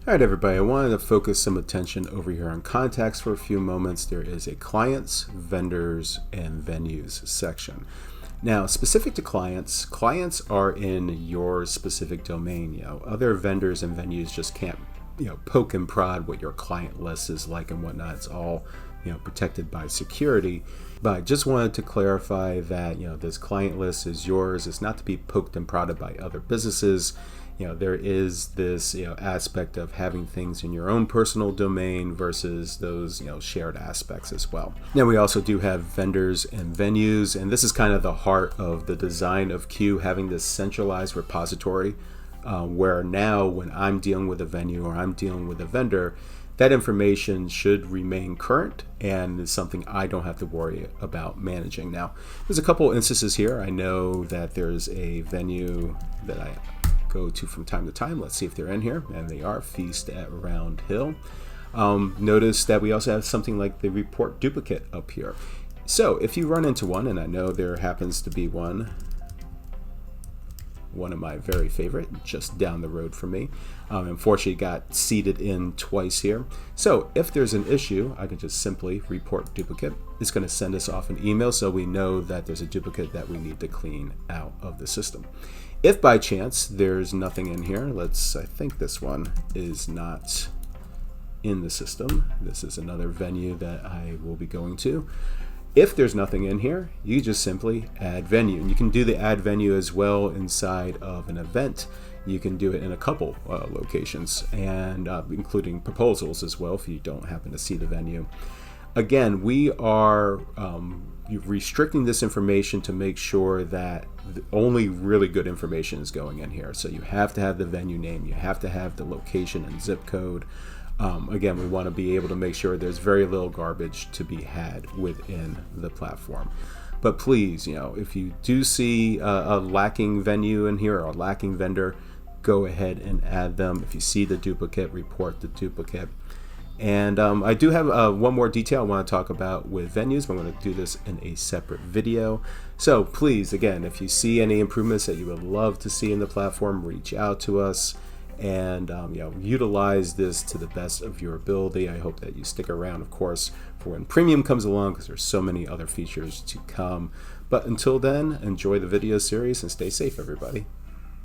All right, everybody, I wanted to focus some attention over here on contacts for a few moments. There is a clients, vendors, and venues section. Now, specific to clients, clients are in your specific domain. Other vendors and venues just can't, poke and prod what your client list is like and whatnot. It's all, protected by security. But I just wanted to clarify that, this client list is yours. It's not to be poked and prodded by other businesses. There is this aspect of having things in your own personal domain versus those shared aspects as well. Now we also do have vendors and venues, and this is kind of the heart of the design of Q, having this centralized repository where now when I'm dealing with a venue or I'm dealing with a vendor, that information should remain current and is something I don't have to worry about managing. Now, there's a couple instances here. I know that there's a venue that I go to from time to time. Let's see if they're in here, and they are. Feast at Round Hill. Notice that we also have something like the report duplicate up here. So if you run into one, and I know there happens to be one of my very favorite just down the road from me, unfortunately got seeded in twice here. So if there's an issue, I can just simply report duplicate. It's going to send us off an email so we know that there's a duplicate that we need to clean out of the system. If by chance there's nothing in here, I think this one is not in the system. This is another venue that I will be going to. If there's nothing in here, you just simply add venue. And you can do the add venue as well inside of an event. You can do it in a couple locations, and including proposals as well if you don't happen to see the venue. Again, we are restricting this information to make sure that only really good information is going in here. So you have to have the venue name, you have to have the location and zip code. Again, we want to be able to make sure there's very little garbage to be had within the platform. But please, if you do see a lacking venue in here or a lacking vendor, go ahead and add them. If you see the duplicate, report the duplicate. And I do have one more detail I want to talk about with venues, but I'm going to do this in a separate video. So please, again, if you see any improvements that you would love to see in the platform, reach out to us and utilize this to the best of your ability. I hope that you stick around, of course, for when premium comes along, because there's so many other features to come. But until then, enjoy the video series and stay safe, everybody.